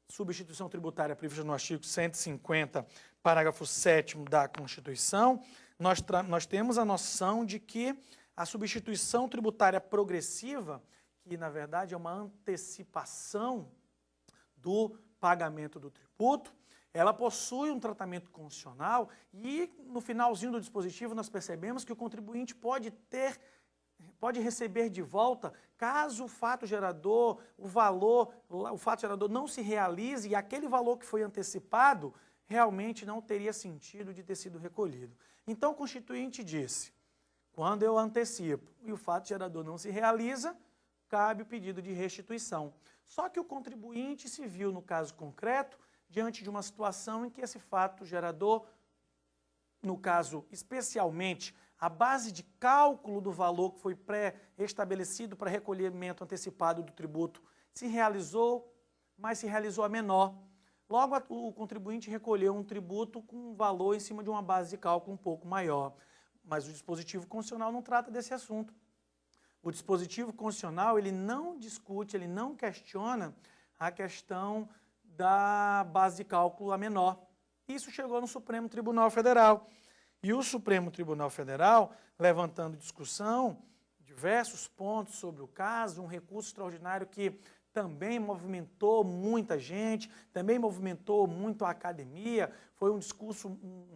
substituição tributária prevista no artigo 150, parágrafo 7º da Constituição, nós temos a noção de que a substituição tributária progressiva, que na verdade é uma antecipação do pagamento do tributo, ela possui um tratamento constitucional e no finalzinho do dispositivo nós percebemos que o contribuinte pode receber de volta, caso o fato gerador, o fato gerador não se realize e aquele valor que foi antecipado realmente não teria sentido de ter sido recolhido. Então o Constituinte disse, quando eu antecipo e o fato gerador não se realiza, cabe o pedido de restituição. Só que o contribuinte se viu, no caso concreto, diante de uma situação em que esse fato gerador, no caso especialmente, a base de cálculo do valor que foi pré-estabelecido para recolhimento antecipado do tributo se realizou, mas se realizou a menor. Logo, o contribuinte recolheu um tributo com um valor em cima de uma base de cálculo um pouco maior. Mas o dispositivo constitucional não trata desse assunto. O dispositivo constitucional, ele não discute, ele não questiona a questão da base de cálculo a menor. Isso chegou no Supremo Tribunal Federal. E o Supremo Tribunal Federal, levantando discussão, diversos pontos sobre o caso, um recurso extraordinário que também movimentou muita gente, também movimentou muito a academia, foi um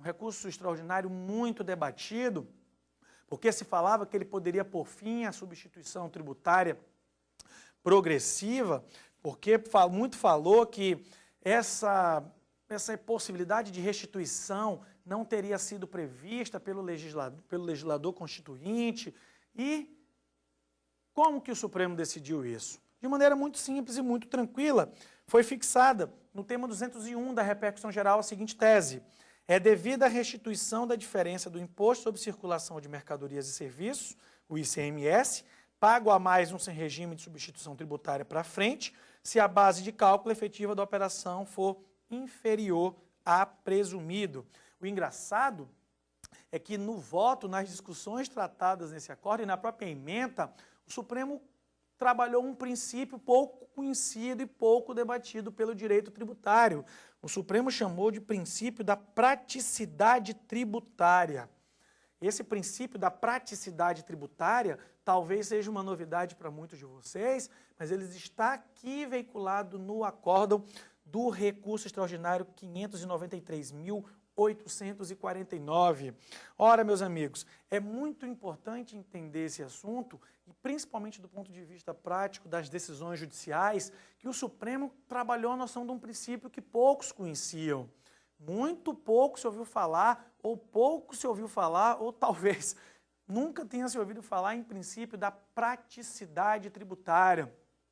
recurso extraordinário muito debatido, porque se falava que ele poderia pôr fim à substituição tributária progressiva, porque muito falou que essa possibilidade de restituição não teria sido prevista pelo legislador constituinte. E como que o Supremo decidiu isso? De maneira muito simples e muito tranquila. Foi fixada no tema 201 da repercussão geral a seguinte tese: é devida a restituição da diferença do Imposto sobre Circulação de Mercadorias e Serviços, o ICMS, pago a mais um sem regime de substituição tributária para frente, se a base de cálculo efetiva da operação for inferior a presumido. O engraçado é que no voto, nas discussões tratadas nesse acordo e na própria ementa, o Supremo trabalhou um princípio pouco conhecido e pouco debatido pelo direito tributário. O Supremo chamou de princípio da praticidade tributária. Esse princípio da praticidade tributária talvez seja uma novidade para muitos de vocês, mas ele está aqui veiculado no acórdão do recurso extraordinário 593.849. Ora, meus amigos, é muito importante entender esse assunto, e principalmente do ponto de vista prático das decisões judiciais, que o Supremo trabalhou a noção de um princípio que poucos conheciam. Muito pouco se ouviu falar, ou pouco se ouviu falar, ou talvez nunca tenha se ouvido falar em princípio da praticidade tributária.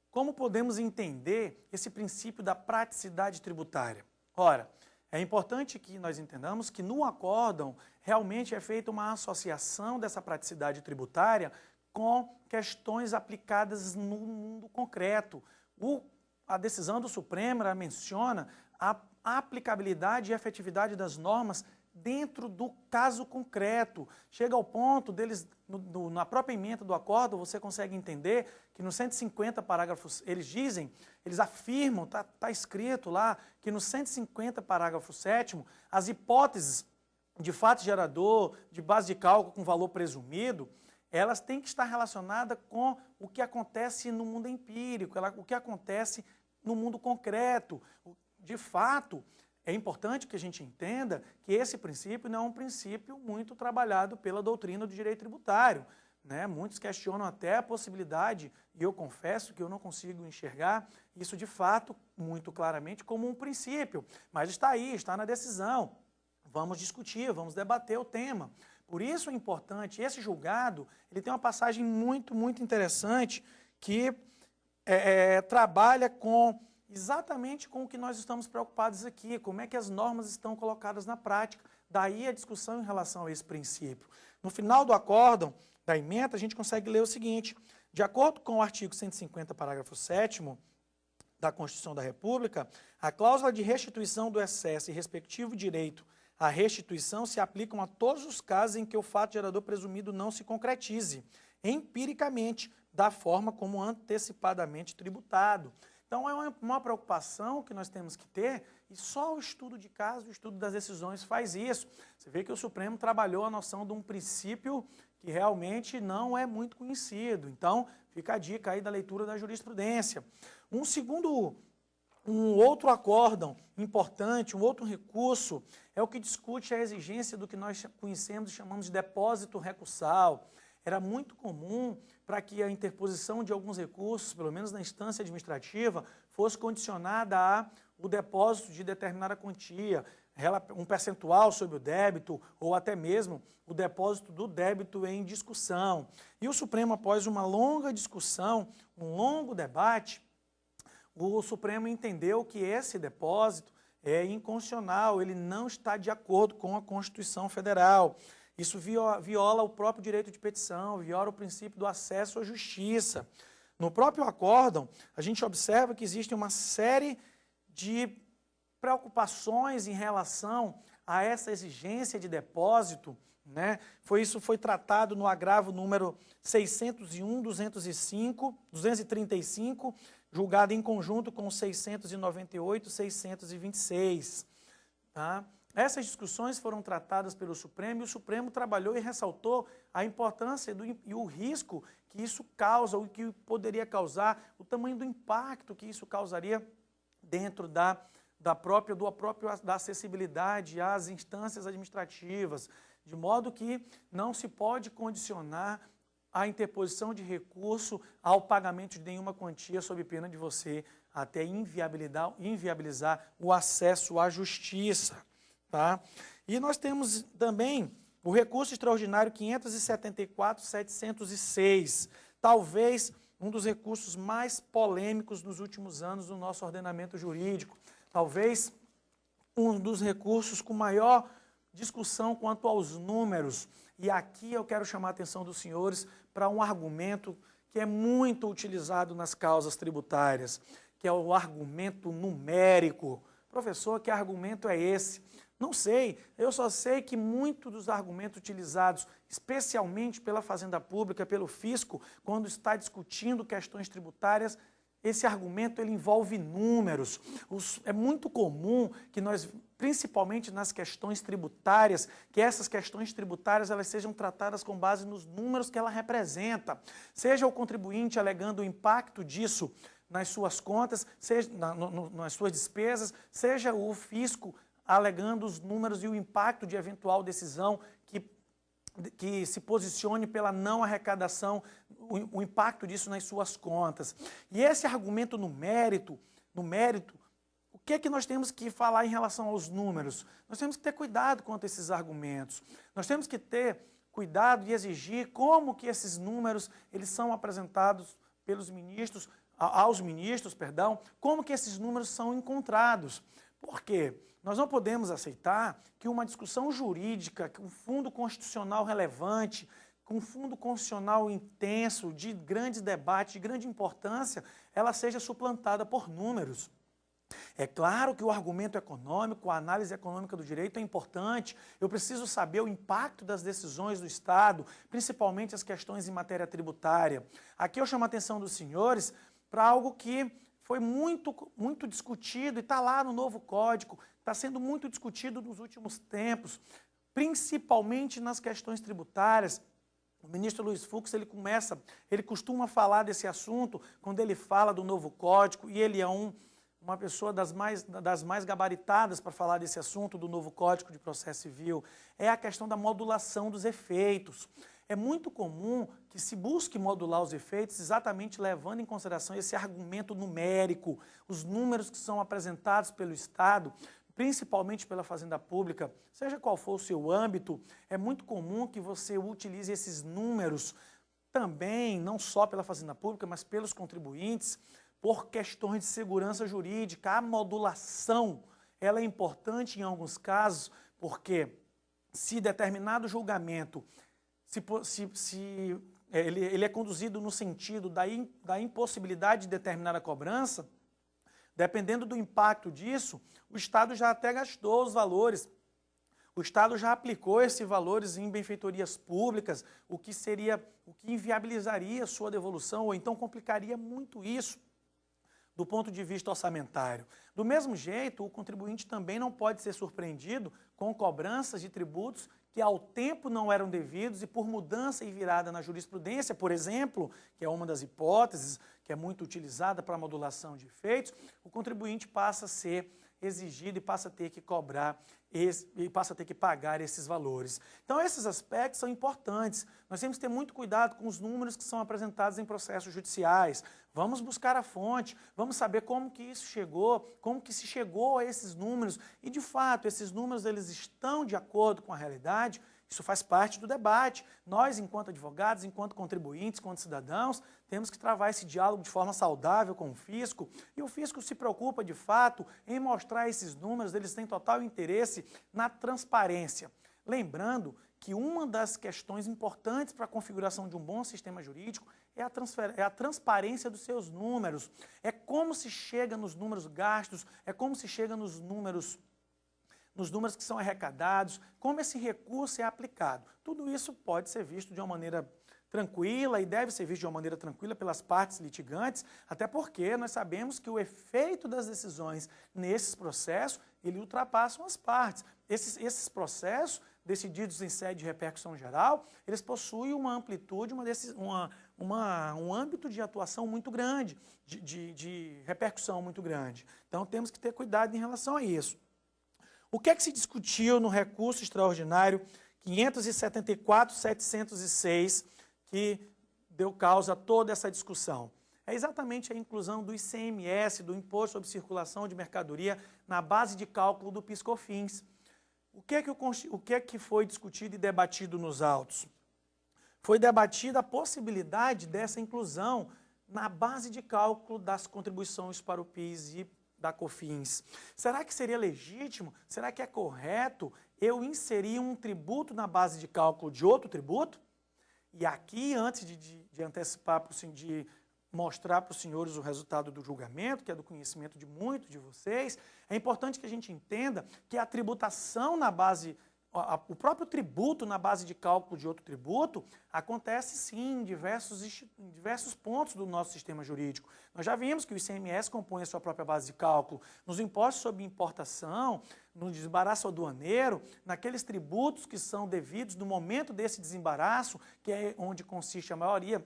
Como podemos entender esse princípio da praticidade tributária? Ora, é importante que nós entendamos que no acórdão realmente é feita uma associação dessa praticidade tributária com questões aplicadas no mundo concreto. A decisão do Supremo menciona aplicabilidade e efetividade das normas dentro do caso concreto. Chega ao ponto deles, na própria emenda do acordo, você consegue entender que no 150 parágrafos, eles afirmam, está escrito lá, que no 150 parágrafo 7º, as hipóteses de fato gerador, de base de cálculo com valor presumido, elas têm que estar relacionadas com o que acontece no mundo empírico, o que acontece no mundo concreto. De fato, é importante que a gente entenda que esse princípio não é um princípio muito trabalhado pela doutrina do direito tributário, né? Muitos questionam até a possibilidade, e eu confesso que eu não consigo enxergar isso de fato muito claramente como um princípio, mas está aí, está na decisão. Vamos discutir, vamos debater o tema. Por isso é importante, esse julgado, ele tem uma passagem muito, muito interessante que trabalha exatamente com o que nós estamos preocupados aqui, como é que as normas estão colocadas na prática, daí a discussão em relação a esse princípio. No final do acórdão, da ementa, a gente consegue ler o seguinte: de acordo com o artigo 150, parágrafo 7º da Constituição da República, a cláusula de restituição do excesso e respectivo direito à restituição se aplicam a todos os casos em que o fato gerador presumido não se concretize, empiricamente, da forma como antecipadamente tributado. Então, é uma preocupação que nós temos que ter, e só o estudo de caso, o estudo das decisões faz isso. Você vê que o Supremo trabalhou a noção de um princípio que realmente não é muito conhecido. Então, fica a dica aí da leitura da jurisprudência. Um outro acórdão importante, um outro recurso, é o que discute a exigência do que nós conhecemos e chamamos de depósito recursal. Era muito comum para que a interposição de alguns recursos, pelo menos na instância administrativa, fosse condicionada ao depósito de determinada quantia, um percentual sobre o débito, ou até mesmo o depósito do débito em discussão. E o Supremo, após uma longa discussão, um longo debate, o Supremo entendeu que esse depósito é inconstitucional, ele não está de acordo com a Constituição Federal. Isso viola o próprio direito de petição, viola o princípio do acesso à justiça. No próprio acórdão, a gente observa que existe uma série de preocupações em relação a essa exigência de depósito, né? Isso foi tratado no agravo número 601/235, julgado em conjunto com 698 e 626. Tá? Essas discussões foram tratadas pelo Supremo, e o Supremo trabalhou e ressaltou a importância e o risco que isso causa, o que poderia causar, o tamanho do impacto que isso causaria dentro da acessibilidade às instâncias administrativas, de modo que não se pode condicionar a interposição de recurso ao pagamento de nenhuma quantia sob pena de você até inviabilizar o acesso à justiça. Tá? E nós temos também o recurso extraordinário 574.706, talvez um dos recursos mais polêmicos nos últimos anos do nosso ordenamento jurídico, talvez um dos recursos com maior discussão quanto aos números. E aqui eu quero chamar a atenção dos senhores para um argumento que é muito utilizado nas causas tributárias, que é o argumento numérico. Professor, que argumento é esse? Não sei, eu só sei que muitos dos argumentos utilizados, especialmente pela Fazenda Pública, pelo Fisco, quando está discutindo questões tributárias, esse argumento ele envolve números. É muito comum que nós, principalmente nas questões tributárias, que essas questões tributárias elas sejam tratadas com base nos números que ela representa. Seja o contribuinte alegando o impacto disso nas suas contas, seja nas suas despesas, seja o fisco alegando os números e o impacto de eventual decisão que se posicione pela não arrecadação, o impacto disso nas suas contas. E esse argumento no mérito, o que é que nós temos que falar em relação aos números? Nós temos que ter cuidado quanto a esses argumentos. Nós temos que ter cuidado e exigir como que esses números eles são apresentados pelos ministros, aos ministros, como que esses números são encontrados. Por quê? Nós não podemos aceitar que uma discussão jurídica, com fundo constitucional relevante, com fundo constitucional intenso, de grande debate, de grande importância, ela seja suplantada por números. É claro que o argumento econômico, a análise econômica do direito é importante. Eu preciso saber o impacto das decisões do Estado, principalmente as questões em matéria tributária. Aqui eu chamo a atenção dos senhores para algo que foi muito discutido e está lá no novo Código, está sendo muito discutido nos últimos tempos, principalmente nas questões tributárias. O ministro Luiz Fux, ele costuma falar desse assunto quando ele fala do novo Código, e ele é uma pessoa das mais gabaritadas para falar desse assunto do novo Código de Processo Civil, é a questão da modulação dos efeitos. É muito comum que se busque modular os efeitos exatamente levando em consideração esse argumento numérico, os números que são apresentados pelo Estado, principalmente pela Fazenda Pública, seja qual for o seu âmbito, é muito comum que você utilize esses números também, não só pela Fazenda Pública, mas pelos contribuintes, por questões de segurança jurídica. A modulação, ela é importante em alguns casos, porque se determinado julgamento, ele é conduzido no sentido da impossibilidade de determinar a cobrança, dependendo do impacto disso, o Estado já até gastou os valores, o Estado já aplicou esses valores em benfeitorias públicas, o que inviabilizaria a sua devolução, ou então complicaria muito isso do ponto de vista orçamentário. Do mesmo jeito, o contribuinte também não pode ser surpreendido com cobranças de tributos que ao tempo não eram devidos e por mudança e virada na jurisprudência, por exemplo, que é uma das hipóteses que é muito utilizada para a modulação de efeitos, o contribuinte passa a ser exigido e passa a ter que cobrar e passa a ter que pagar esses valores. Então, esses aspectos são importantes. Nós temos que ter muito cuidado com os números que são apresentados em processos judiciais. Vamos buscar a fonte, vamos saber como que isso chegou, como que se chegou a esses números. E, de fato, esses números eles estão de acordo com a realidade. Isso faz parte do debate. Nós, enquanto advogados, enquanto contribuintes, enquanto cidadãos, temos que travar esse diálogo de forma saudável com o fisco. E o fisco se preocupa, de fato, em mostrar esses números, eles têm total interesse na transparência. Lembrando que uma das questões importantes para a configuração de um bom sistema jurídico é a transparência dos seus números. É como se chega nos números gastos, é como se chega nos números que são arrecadados, como esse recurso é aplicado. Tudo isso pode ser visto de uma maneira tranquila e deve ser visto de uma maneira tranquila pelas partes litigantes, até porque nós sabemos que o efeito das decisões nesses processos, ele ultrapassam as partes. Esses processos, decididos em sede de repercussão geral, eles possuem uma amplitude, um âmbito de atuação muito grande, de repercussão muito grande. Então, temos que ter cuidado em relação a isso. O que é que se discutiu no recurso extraordinário 574-706, que deu causa a toda essa discussão? É exatamente a inclusão do ICMS, do Imposto sobre Circulação de Mercadoria, na base de cálculo do PIS/COFINS. O que é que foi discutido e debatido nos autos? Foi debatida a possibilidade dessa inclusão na base de cálculo das contribuições para o PIS e da COFINS. Será que seria legítimo? Será que é correto eu inserir um tributo na base de cálculo de outro tributo? E aqui, antes de antecipar, de mostrar para os senhores o resultado do julgamento, que é do conhecimento de muitos de vocês, é importante que a gente entenda que a tributação na base, o próprio tributo na base de cálculo de outro tributo, acontece sim em diversos pontos do nosso sistema jurídico. Nós já vimos que o ICMS compõe a sua própria base de cálculo. Nos impostos sobre importação, no desembaraço aduaneiro, naqueles tributos que são devidos no momento desse desembaraço, que é onde consiste a maioria,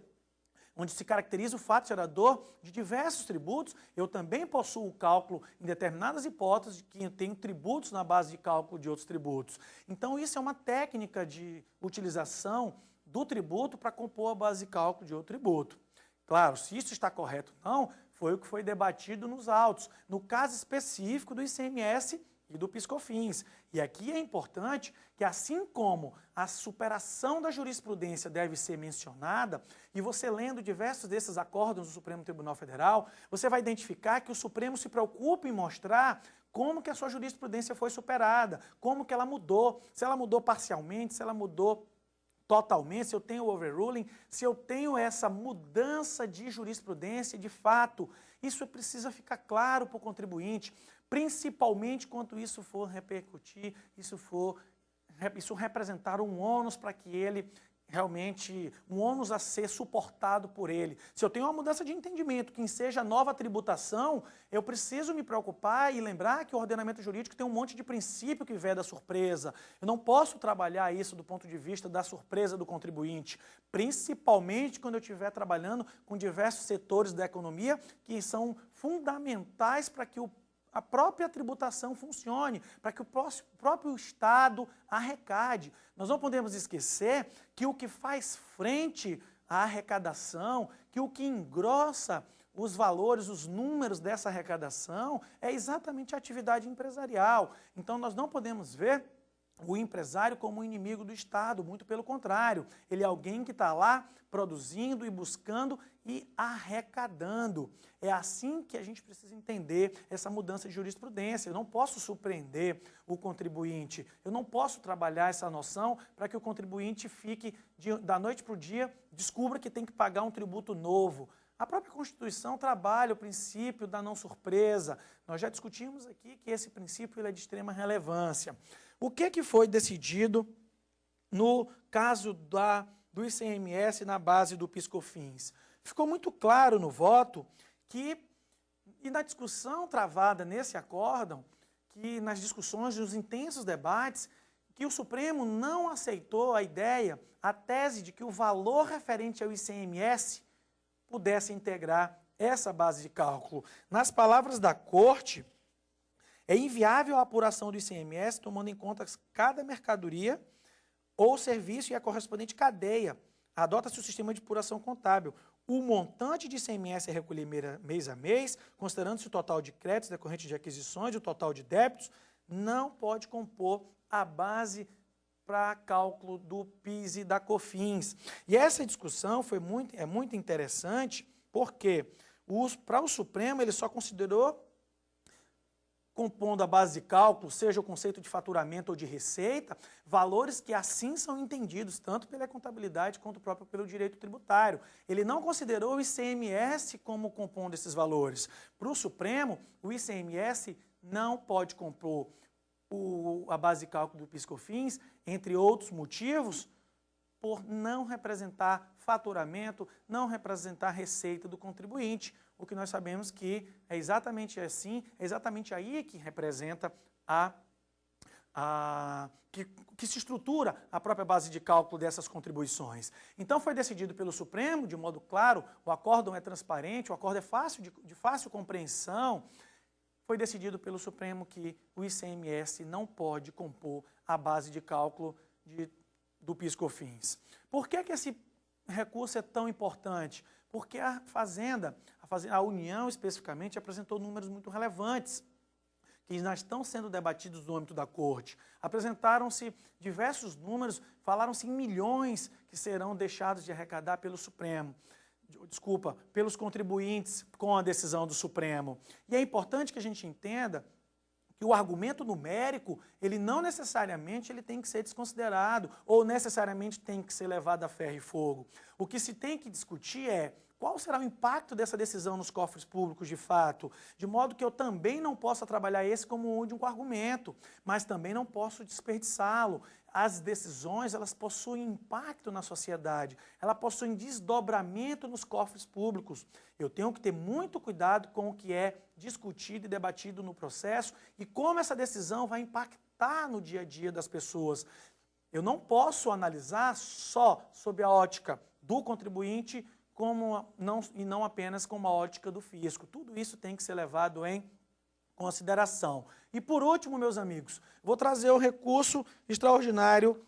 onde se caracteriza o fato gerador de diversos tributos, eu também possuo o cálculo em determinadas hipóteses de que eu tenho tributos na base de cálculo de outros tributos. Então, isso é uma técnica de utilização do tributo para compor a base de cálculo de outro tributo. Claro, se isso está correto ou não, foi o que foi debatido nos autos, no caso específico do ICMS e do PIS/COFINS. E aqui é importante que, assim como a superação da jurisprudência deve ser mencionada, e você lendo diversos desses acordos do Supremo Tribunal Federal, você vai identificar que o Supremo se preocupa em mostrar como que a sua jurisprudência foi superada, como que ela mudou, se ela mudou parcialmente, se ela mudou totalmente, se eu tenho overruling, se eu tenho essa mudança de jurisprudência, de fato, isso precisa ficar claro para o contribuinte, principalmente quando isso for repercutir, isso representar um ônus para que ele realmente, um ônus a ser suportado por ele. Se eu tenho uma mudança de entendimento, que seja nova tributação, eu preciso me preocupar e lembrar que o ordenamento jurídico tem um monte de princípio que vem da surpresa. Eu não posso trabalhar isso do ponto de vista da surpresa do contribuinte, principalmente quando eu estiver trabalhando com diversos setores da economia que são fundamentais para que a própria tributação funcione, para que o próprio Estado arrecade. Nós não podemos esquecer que o que faz frente à arrecadação, que o que engrossa os valores, os números dessa arrecadação, é exatamente a atividade empresarial. Então, nós não podemos ver o empresário como um inimigo do Estado, muito pelo contrário. Ele é alguém que está lá produzindo e buscando e arrecadando. É assim que a gente precisa entender essa mudança de jurisprudência. Eu não posso surpreender o contribuinte, eu não posso trabalhar essa noção para que o contribuinte fique, da noite para o dia, descubra que tem que pagar um tributo novo. A própria Constituição trabalha o princípio da não surpresa. Nós já discutimos aqui que esse princípio ele é de extrema relevância. O que foi decidido no caso do ICMS na base do PIS/COFINS? Ficou muito claro no voto e na discussão travada nesse acórdão, que nas discussões, nos intensos debates, que o Supremo não aceitou a ideia, a tese de que o valor referente ao ICMS pudesse integrar essa base de cálculo. Nas palavras da Corte, é inviável a apuração do ICMS tomando em conta cada mercadoria ou serviço e a correspondente cadeia. Adota-se o sistema de apuração contábil. O montante de ICMS é recolhido mês a mês, considerando-se o total de créditos decorrentes de aquisições e o total de débitos, não pode compor a base para cálculo do PIS e da COFINS. E essa discussão é muito interessante, porque para o Supremo ele só considerou, compondo a base de cálculo, seja o conceito de faturamento ou de receita, valores que assim são entendidos, tanto pela contabilidade quanto próprio pelo direito tributário. Ele não considerou o ICMS como compondo esses valores. Para o Supremo, o ICMS não pode compor a base de cálculo do PIS/COFINS, entre outros motivos, por não representar faturamento, não representar receita do contribuinte, o que nós sabemos que é exatamente assim, é exatamente aí que representa que se estrutura a própria base de cálculo dessas contribuições. Então foi decidido pelo Supremo, de modo claro, o acórdão é transparente, o acórdão é de fácil compreensão, foi decidido pelo Supremo que o ICMS não pode compor a base de cálculo do PIS/COFINS. Por que esse recurso é tão importante? Porque a União especificamente apresentou números muito relevantes, que já estão sendo debatidos no âmbito da Corte. Apresentaram-se diversos números, falaram-se em milhões que serão deixados de arrecadar pelo Supremo. Pelos contribuintes com a decisão do Supremo. E é importante que a gente entenda que o argumento numérico, ele não necessariamente ele tem que ser desconsiderado ou necessariamente tem que ser levado a ferro e fogo. O que se tem que discutir é qual será o impacto dessa decisão nos cofres públicos de fato, de modo que eu também não possa trabalhar esse como um único argumento, mas também não posso desperdiçá-lo. As decisões, elas possuem impacto na sociedade, elas possuem desdobramento nos cofres públicos. Eu tenho que ter muito cuidado com o que é discutido e debatido no processo e como essa decisão vai impactar no dia a dia das pessoas. Eu não posso analisar só sob a ótica do contribuinte e não apenas com uma ótica do fisco. Tudo isso tem que ser levado em consideração. E por último, meus amigos, vou trazer o recurso extraordinário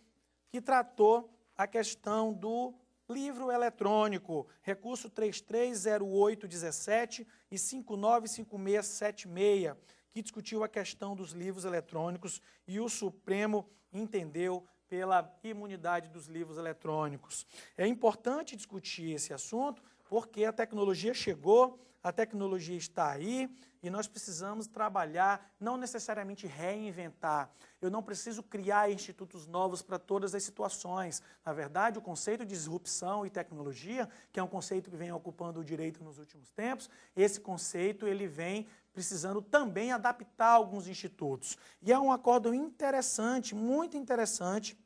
que tratou a questão do livro eletrônico, recurso 330817 e 595676, que discutiu a questão dos livros eletrônicos e o Supremo entendeu pela imunidade dos livros eletrônicos. É importante discutir esse assunto porque a tecnologia chegou, a tecnologia está aí e nós precisamos trabalhar, não necessariamente reinventar. Eu não preciso criar institutos novos para todas as situações. Na verdade, o conceito de disrupção e tecnologia, que é um conceito que vem ocupando o direito nos últimos tempos, esse conceito ele vem precisando também adaptar alguns institutos. E é um acordo interessante, muito interessante,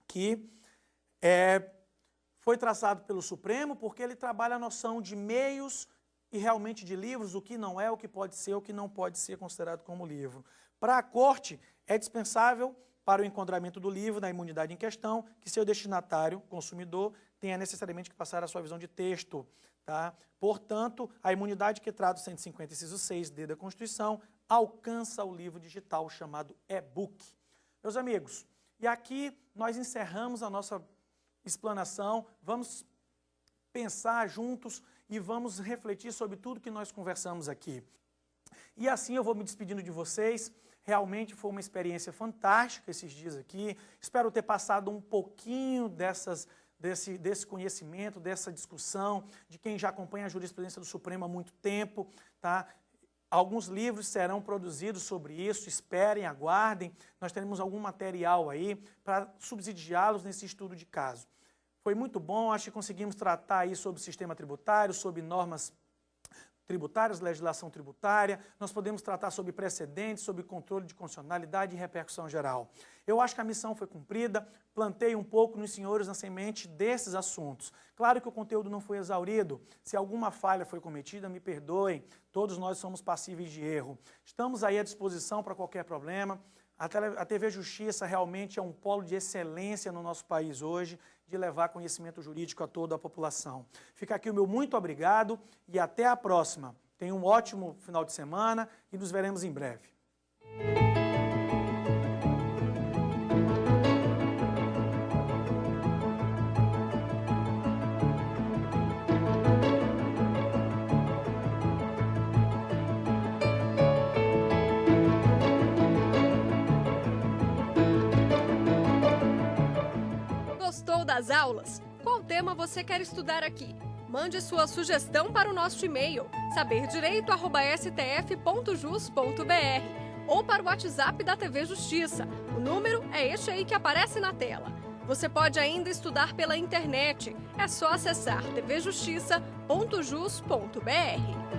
que foi traçado pelo Supremo, porque ele trabalha a noção de meios e realmente de livros, o que não é, o que pode ser, o que não pode ser considerado como livro. Para a Corte, é dispensável para o enquadramento do livro, da imunidade em questão, que seu destinatário, consumidor, tenha necessariamente que passar a sua visão de texto. Tá? Portanto, a imunidade que trata o 150, inciso 6D da Constituição, alcança o livro digital chamado e-book. Meus amigos, e aqui nós encerramos a nossa explanação, vamos pensar juntos e vamos refletir sobre tudo que nós conversamos aqui. E assim eu vou me despedindo de vocês. Realmente foi uma experiência fantástica esses dias aqui. Espero ter passado um pouquinho desse conhecimento, dessa discussão, de quem já acompanha a jurisprudência do Supremo há muito tempo. Tá? Alguns livros serão produzidos sobre isso, esperem, aguardem. Nós teremos algum material aí para subsidiá-los nesse estudo de caso. Foi muito bom, acho que conseguimos tratar aí sobre o sistema tributário, sobre normas tributárias, legislação tributária, nós podemos tratar sobre precedentes, sobre controle de constitucionalidade e repercussão geral. Eu acho que a missão foi cumprida, plantei um pouco nos senhores na semente desses assuntos. Claro que o conteúdo não foi exaurido, se alguma falha foi cometida, me perdoem, todos nós somos passíveis de erro. Estamos aí à disposição para qualquer problema. A TV Justiça realmente é um polo de excelência no nosso país hoje, de levar conhecimento jurídico a toda a população. Fica aqui o meu muito obrigado e até a próxima. Tenha um ótimo final de semana e nos veremos em breve. Gostou das aulas? Qual tema você quer estudar aqui? Mande sua sugestão para o nosso e-mail saberdireito@stf.jus.br ou para o WhatsApp da TV Justiça. O número é este aí que aparece na tela. Você pode ainda estudar pela internet. É só acessar tvjustiça.jus.br.